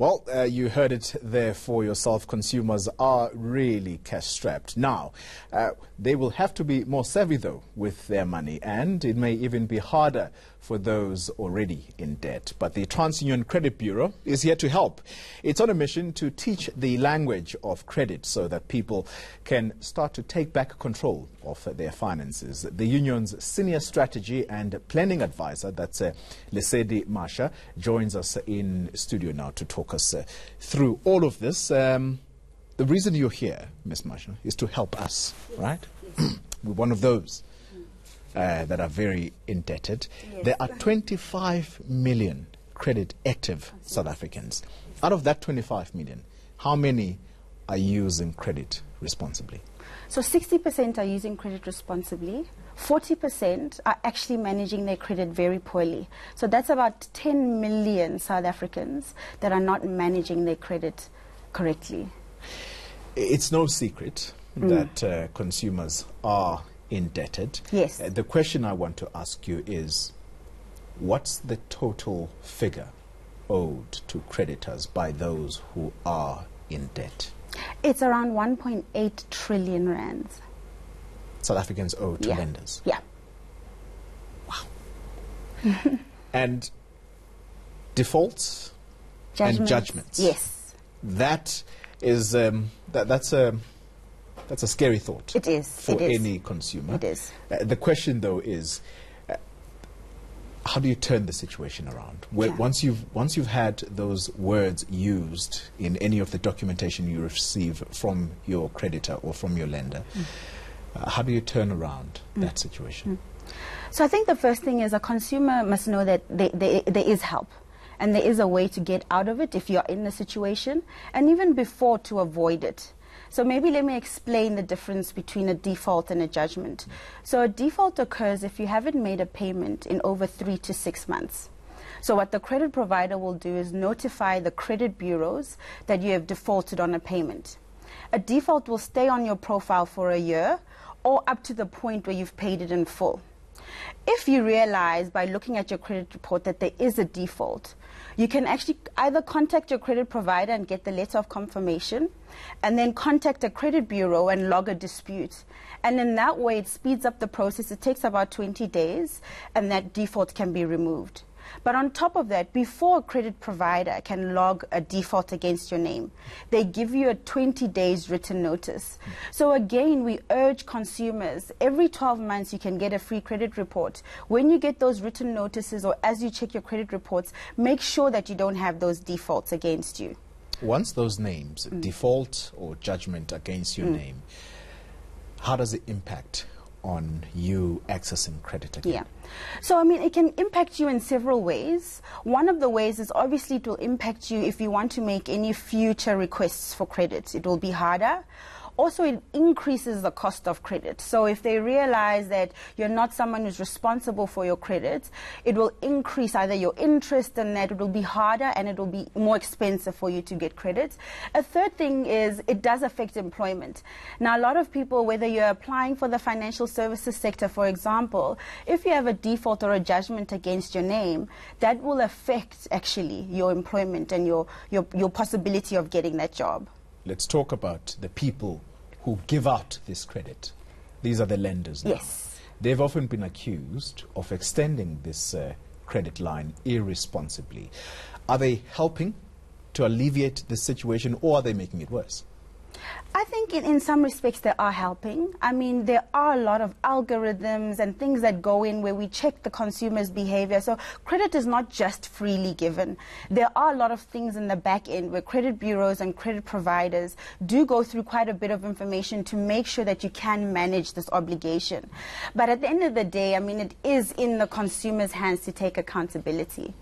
Well, you heard it there for yourself. Consumers are really cash-strapped. Now, they will have to be more savvy, though, with their money, and it may even be harder for those already in debt. But the TransUnion Credit Bureau is here to help. It's on a mission to teach the language of credit so that people can start to take back control of their finances. The union's senior strategy and planning advisor, that's Lesedi Masha, joins us in studio now to talk us through all of this. The reason you're here, Ms. Masha, is to help us, right? Yes. We're one of those that are very indebted. Yes. There are 25 million credit active South Africans. Out of that 25 million, how many are using credit responsibly? So 60% are using credit responsibly. 40% are actually managing their credit very poorly. So that's about 10 million South Africans that are not managing their credit correctly. It's no secret that consumers are indebted. Yes. The question I want to ask you is, what's the total figure owed to creditors by those who are in debt? It's around 1.8 trillion rands. South Africans owe to lenders? Yeah. Wow. And defaults and judgments? Yes. That is, that's a scary thought. It is. For any consumer. It is. The question, though, is how do you turn the situation around? Once you've had those words used in any of the documentation you receive from your creditor or from your lender, how do you turn around that situation? So I think the first thing is a consumer must know that there is help. And there is a way to get out of it if you're in the situation, and even before to avoid it. So maybe let me explain the difference between a default and a judgment. So a default occurs if you haven't made a payment in over 3 to 6 months. So what the credit provider will do is notify the credit bureaus that you have defaulted on a payment. A default will stay on your profile for a year or up to the point where you've paid it in full. If you realize by looking at your credit report that there is a default, you can actually either contact your credit provider and get the letter of confirmation, and then contact a credit bureau and log a dispute. And in that way, it speeds up the process. It takes about 20 days, and that default can be removed. But on top of that, before a credit provider can log a default against your name, they give you a 20 days written notice. So again, we urge consumers, every 12 months you can get a free credit report. When you get those written notices or as you check your credit reports, make sure that you don't have those defaults against you. Once those names, default or judgment against your name, how does it impact on you accessing credit again? Yeah. So, I mean, it can impact you in several ways. One of the ways is obviously it will impact you if you want to make any future requests for credit. It will be harder. Also, it increases the cost of credit. So if they realize that you're not someone who's responsible for your credit, it will increase either your interest and that it will be harder and it will be more expensive for you to get credit. A third thing is it does affect employment. Now, a lot of people, whether you're applying for the financial services sector, for example, if you have a default or a judgment against your name, that will affect actually your employment and your possibility of getting that job. Let's talk about the people who give out this credit. These are the lenders now. Yes. They've often been accused of extending this credit line irresponsibly. Are they helping to alleviate this situation, or are they making it worse? I think in some respects they are helping. I mean, there are a lot of algorithms and things that go in where we check the consumer's behavior. So credit is not just freely given. There are a lot of things in the back end where credit bureaus and credit providers do go through quite a bit of information to make sure that you can manage this obligation. But at the end of the day, I mean, it is in the consumer's hands to take accountability.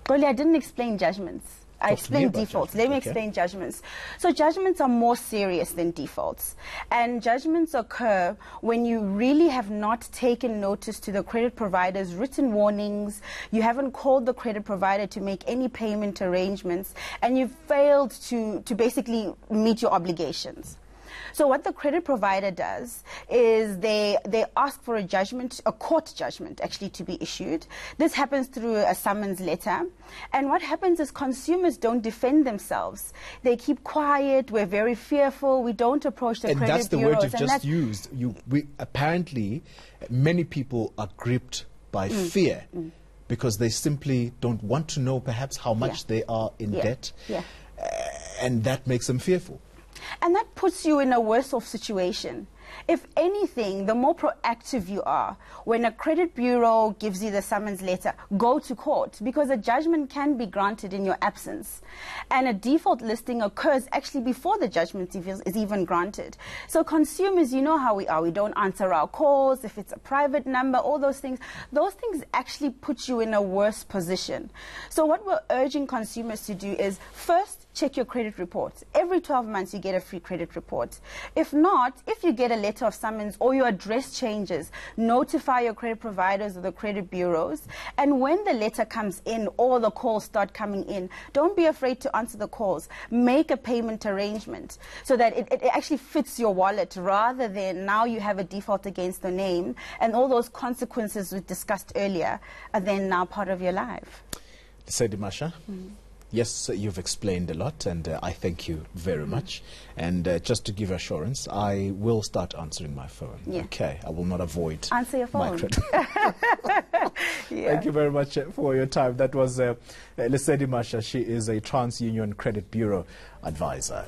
Goli, I didn't explain judgments. I explained defaults. Let me explain judgments. So judgments are more serious than defaults. And judgments occur when you really have not taken notice to the credit provider's written warnings, you haven't called the credit provider to make any payment arrangements, and you've failed to basically meet your obligations. So what the credit provider does is they ask for a judgment, a court judgment actually, to be issued. This happens through a summons letter. And what happens is consumers don't defend themselves. They keep quiet. We're very fearful. We don't approach the credit bureaus. And that's the word you've just used. Apparently, many people are gripped by fear because they simply don't want to know perhaps how much they are in debt. And that makes them fearful. And that puts you in a worse off situation. If anything, the more proactive you are, when a credit bureau gives you the summons letter, go to court, because a judgment can be granted in your absence. And a default listing occurs actually before the judgment is even granted. So consumers, you know how we are. We don't answer our calls. If it's a private number, all those things actually put you in a worse position. So what we're urging consumers to do is, first, check your credit report. Every 12 months you get a free credit report. If not, if you get a letter of summons or your address changes, notify your credit providers or the credit bureaus. And when the letter comes in or the calls start coming in, don't be afraid to answer the calls. Make a payment arrangement so that it actually fits your wallet, rather than now you have a default against the name and all those consequences we discussed earlier are then now part of your life. Lesedi Masha. Yes, you've explained a lot, and I thank you very much. And just to give assurance, I will start answering my phone. Okay, I will not avoid answer your phone. Thank you very much for your time. That was Lesedi Masha. She is a TransUnion Credit Bureau advisor.